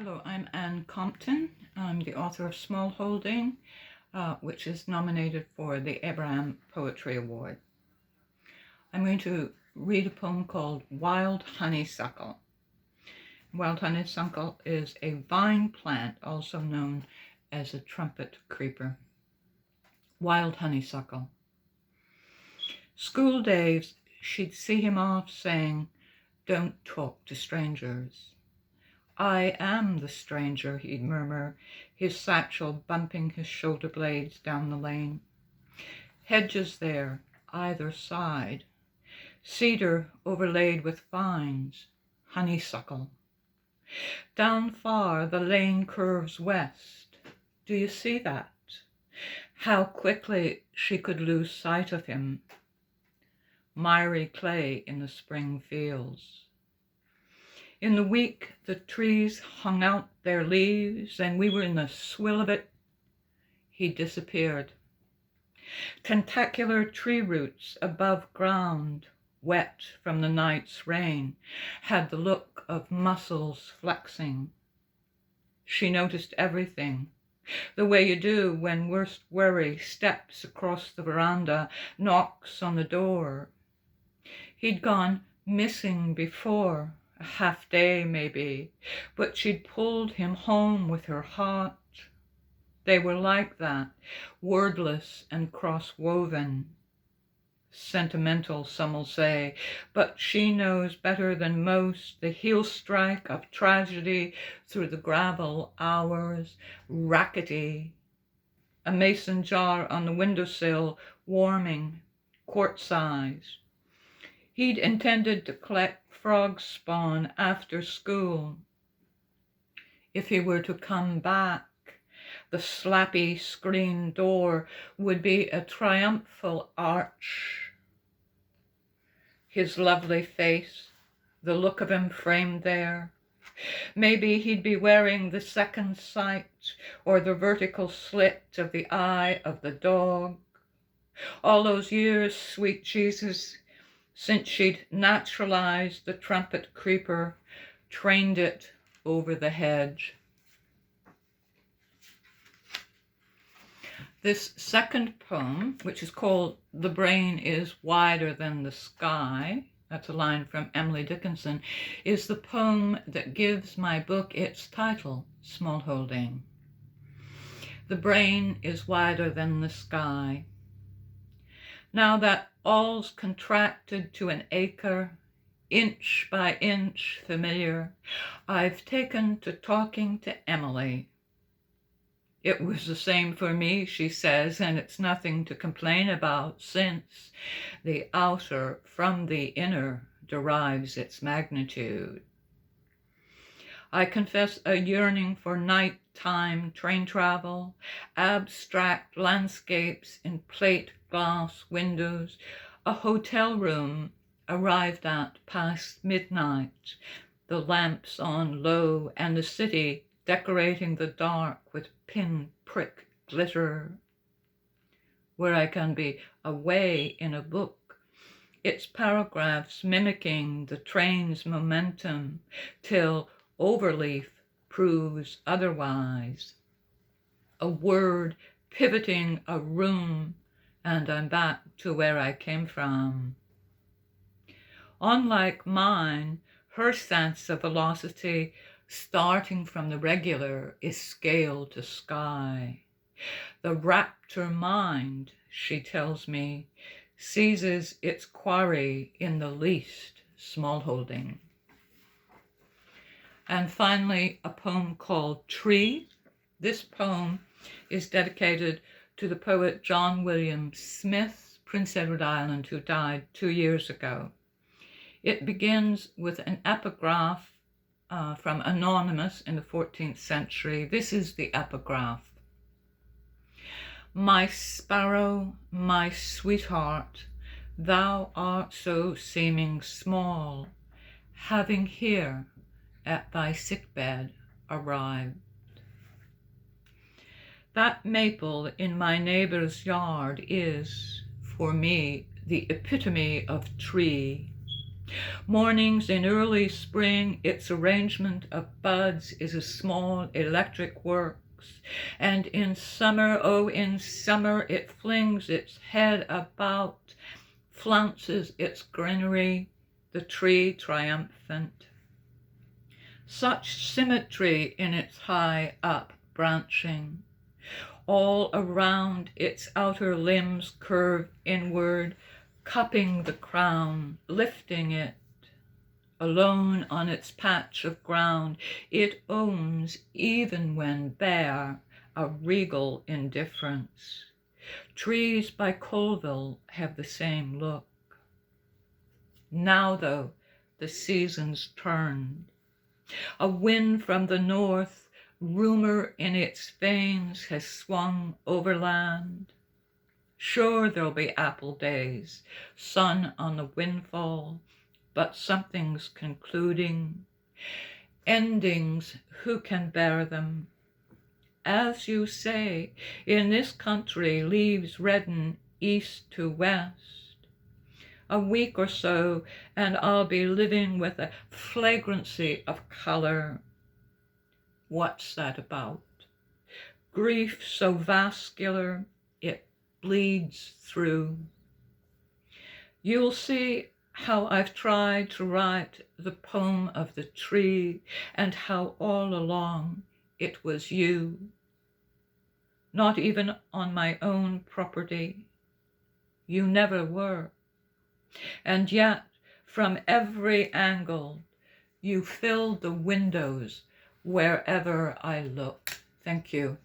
Hello, I'm Anne Compton. I'm the author of Smallholding, which is nominated for the Abraham Poetry Award. I'm going to read a poem called Wild Honeysuckle. Wild honeysuckle is a vine plant, also known as a trumpet creeper. Wild honeysuckle. School days, she'd see him off saying, "Don't talk to strangers." "I am the stranger," he'd murmur, his satchel bumping his shoulder blades down the lane. Hedges there, either side, cedar overlaid with vines, honeysuckle. Down far the lane curves west. Do you see that? How quickly she could lose sight of him. Miry clay in the spring fields. In the week, the trees hung out their leaves, and we were in the swill of it. He disappeared. Tentacular tree roots above ground, wet from the night's rain, had the look of muscles flexing. She noticed everything, the way you do when worst worry steps across the veranda, knocks on the door. He'd gone missing before. A half day, maybe, but she'd pulled him home with her heart. They were like that, wordless and cross-woven. Sentimental, some'll say, but she knows better than most the heel strike of tragedy through the gravel hours, rackety. A mason jar on the windowsill, warming, quart-size. He'd intended to collect frog spawn after school. If he were to come back, the slappy screen door would be a triumphal arch. His lovely face, the look of him framed there. Maybe he'd be wearing the second sight or the vertical slit of the eye of the dog. All those years, sweet Jesus, since she'd naturalized the trumpet creeper, trained it over the hedge. This second poem, which is called "The Brain is Wider Than the Sky," that's a line from Emily Dickinson, is the poem that gives my book its title, Smallholding. The brain is wider than the sky. Now that all's contracted to an acre, inch by inch familiar, I've taken to talking to Emily. It was the same for me, she says, and it's nothing to complain about, since the outer from the inner derives its magnitude. I confess a yearning for nighttime train travel, abstract landscapes in plate glass windows, a hotel room arrived at past midnight, the lamps on low, and the city decorating the dark with pin-prick glitter, where I can be away in a book, its paragraphs mimicking the train's momentum, till overleaf proves otherwise. A word pivoting a room, and I'm back to where I came from. Unlike mine, her sense of velocity, starting from the regular, is scale to sky. The raptor mind, she tells me, seizes its quarry in the least smallholding. And finally, a poem called Tree. This poem is dedicated to the poet John William Smith, Prince Edward Island, who died 2 years ago. It begins with an epigraph from Anonymous in the 14th century. This is the epigraph. My sparrow, my sweetheart, thou art so seeming small, having here at thy sickbed arrived. That maple in my neighbor's yard is, for me, the epitome of tree. Mornings in early spring, its arrangement of buds is a small electric works. And in summer, oh, in summer, it flings its head about, flounces its greenery, the tree triumphant. Such symmetry in its high up branching. All around its outer limbs curve inward, cupping the crown, lifting it. Alone on its patch of ground, it owns, even when bare, a regal indifference. Trees by Colville have the same look. Now, though, the season's turned. A wind from the north, rumor in its veins, has swung overland. Sure, there'll be apple days, sun on the windfall, but something's concluding. Endings, who can bear them? As you say, in this country leaves redden east to west. A week or so, and I'll be living with a flagrancy of color. What's that about? Grief so vascular, it bleeds through. You'll see how I've tried to write the poem of the tree, and how all along it was you. Not even on my own property. You never were. And yet, from every angle, you filled the windows wherever I looked. Thank you.